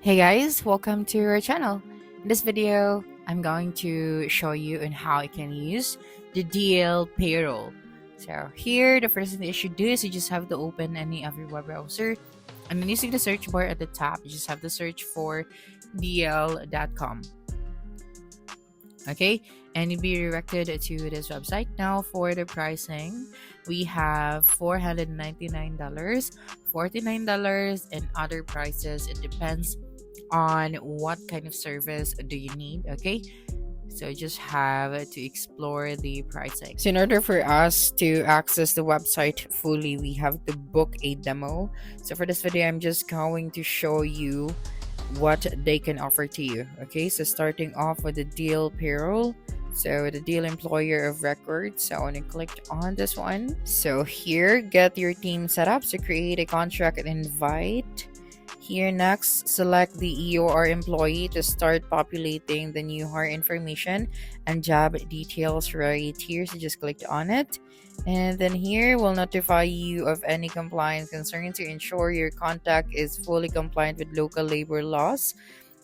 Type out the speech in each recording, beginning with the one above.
Hey guys, welcome to our channel. In this video, I'm going to show you on how you can use the Deel Payroll. So here, the first thing that you should do is you just have to open any of your web browser, and then using the search bar at the top, you just have to search for dl.com. Okay, and you'll be redirected to this website. Now for the pricing, we have $499, $49, and other prices. It depends on what kind of service do you need. Okay, so just have to explore the pricing. So in order for us to access the website fully, we have to book a demo. So for this video, I'm just going to show you what they can offer to you. Okay, so starting off with the Deel Payroll, so the Deel employer of record. So when you click on this one, so here, get your team set up. So create a contract and invite. Here next, select the EOR employee to start populating the new hire information and job details right here. So just click on it. And then here will notify you of any compliance concerns to ensure your contact is fully compliant with local labor laws.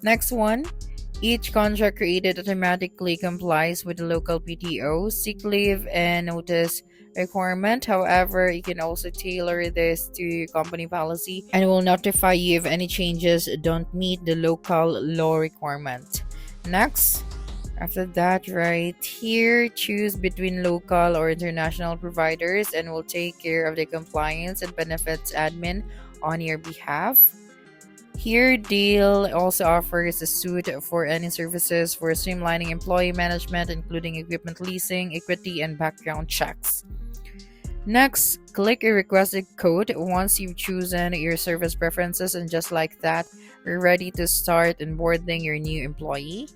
Next one, each contract created automatically complies with the local PTO, sick leave, and notice requirement. However, you can also tailor this to your company policy and will notify you if any changes don't meet the local law requirement. Next, after that, right here, choose between local or international providers and will take care of the compliance and benefits admin on your behalf. Here, Deel also offers a suite for any services for streamlining employee management, including equipment leasing, equity, and background checks. Next, click a requested code once you've chosen your service preferences, and just like that, you're ready to start onboarding your new employee.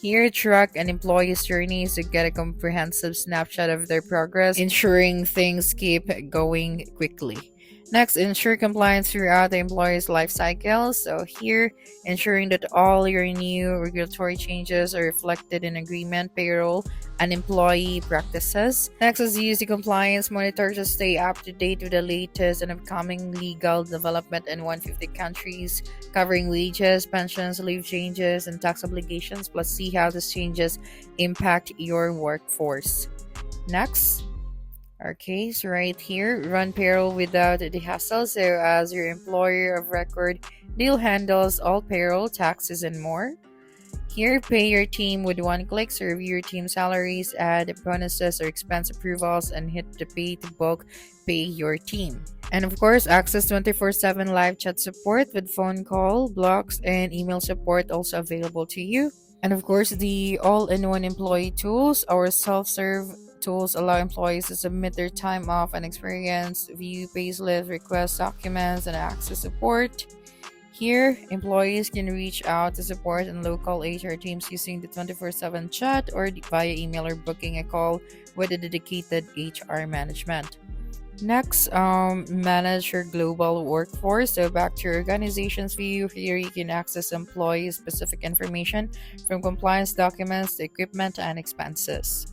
Here, track an employee's journeys to get a comprehensive snapshot of their progress, ensuring things keep going quickly. Next, ensure compliance throughout the employee's life cycle. So here, ensuring that all your new regulatory changes are reflected in agreement, payroll, and employee practices. Next is use the compliance monitor to stay up to date with the latest and upcoming legal development in 150 countries, covering wages, pensions, leave changes, and tax obligations, plus see how these changes impact your workforce. Next, okay, so right here, run payroll without the hassle. So as your employer of record, Deel handles all payroll, taxes, and more. Here, pay your team with one click. So review your team salaries, add bonuses or expense approvals, and hit the pay to bulk pay your team. And of course, access 24/7 live chat support with phone call, blogs, and email support also available to you. And of course, the all-in-one employee tools, our self-serve tools allow employees to submit their time off and experience, view payslips, request documents, and access support. Here, employees can reach out to support and local HR teams using the 24/7 chat or via email or booking a call with a dedicated HR management. Next, manage your global workforce. So back to your organization's view, here you can access employee-specific information from compliance documents to equipment and expenses.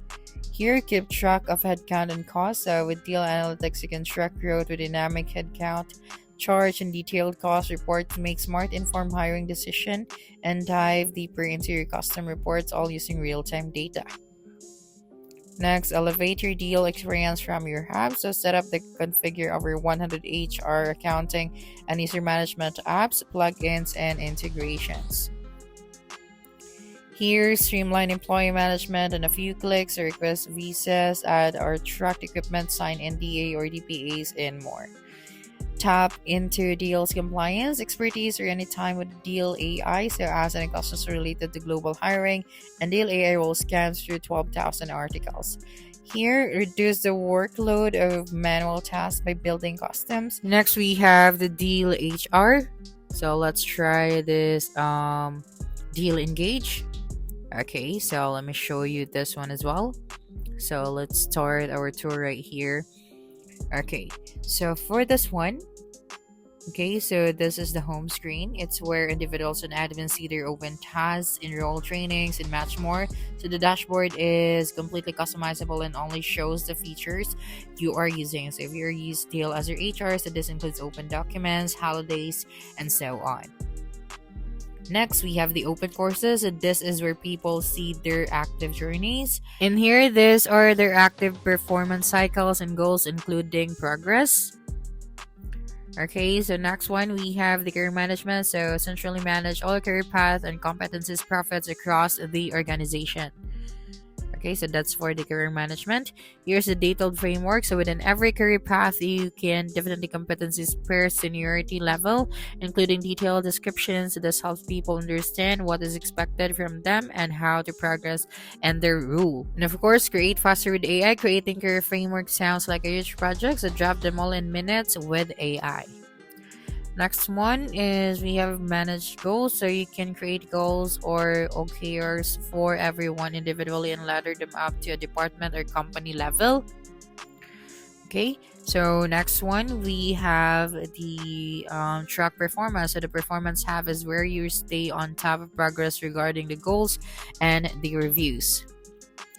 Here, keep track of headcount and costs. So with Deel Analytics, you can track growth with dynamic headcount, charge, and detailed cost reports to make smart, informed hiring decision, and dive deeper into your custom reports, all using real-time data. Next, elevate your Deel experience from your hub. So set up the configure over 100 HR, accounting, and user management apps, plugins, and integrations. Here, streamline employee management in a few clicks, request visas, add or track equipment, sign NDA or DPAs, and more. Tap into Deel's compliance expertise or anytime with Deel AI. So ask any questions related to global hiring, and Deel AI will scan through 12,000 articles. Here, reduce the workload of manual tasks by building customs. Next, we have the Deel HR. So let's try this Deel Engage. Okay, so let me show you this one as well. So let's start our tour right here. Okay, so for this one, okay, so this is the home screen. It's where individuals and admins see their open tasks, enroll trainings, and much more. So the dashboard is completely customizable and only shows the features you are using. So if you're using Deel as your HR, so this includes open documents, holidays, and so on. Next, we have the open courses. This is where people see their active journeys. In here, these are their active performance cycles and goals, including progress. Okay, so next one, we have the career management. So centrally manage all career paths and competencies profits across the organization. Okay, so that's for the career management. Here's the detailed framework. So within every career path, you can definitely competencies per seniority level, including detailed descriptions. So this helps people understand what is expected from them and how to progress and their role. And of course, create faster with AI. Creating career framework sounds like a huge project, so drop them all in minutes with AI. Next one is we have managed goals. So you can create goals or OKRs for everyone individually and ladder them up to a department or company level. Okay, so next one we have the track performance. So the performance hub is where you stay on top of progress regarding the goals and the reviews.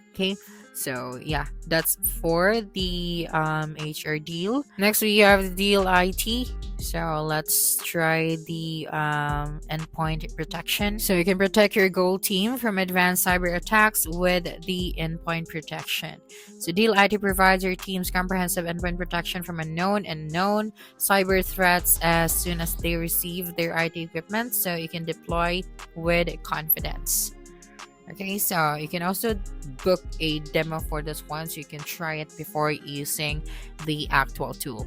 Okay, so yeah, that's for the HR deal. Next we have the deal IT. So let's try the endpoint protection. So you can protect your goal team from advanced cyber attacks with the endpoint protection. So deal IT provides your team's comprehensive endpoint protection from unknown and known cyber threats as soon as they receive their IT equipment, so you can deploy with confidence. Okay, so you can also book a demo for this one so you can try it before using the actual tool.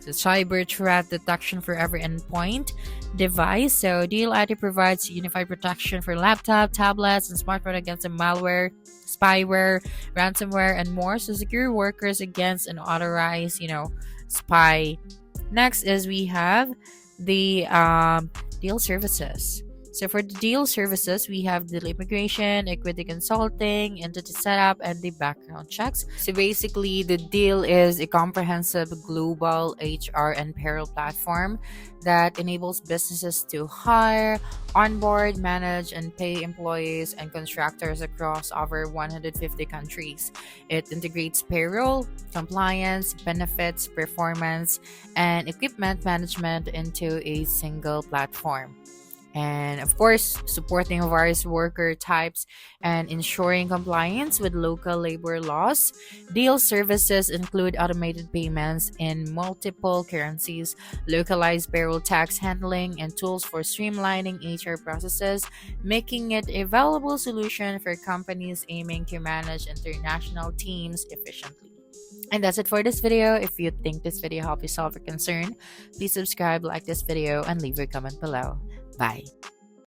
So cyber threat detection for every endpoint device. So Deal IT provides unified protection for laptop, tablets, and smartphone against the malware, spyware, ransomware, and more. So secure workers against an unauthorized, spy. Next is we have the Deal services. So for the deal services, we have the immigration, equity consulting, entity setup, and the background checks. So basically, the deal is a comprehensive global HR and payroll platform that enables businesses to hire, onboard, manage, and pay employees and contractors across over 150 countries. It integrates payroll, compliance, benefits, performance, and equipment management into a single platform. And of course, supporting various worker types and ensuring compliance with local labor laws. Deal services include automated payments in multiple currencies, localized payroll tax handling, and tools for streamlining HR processes, making it a valuable solution for companies aiming to manage international teams efficiently. And that's it for this video. If you think this video helped you solve a concern, please subscribe, like this video, and leave your comment below. Bye.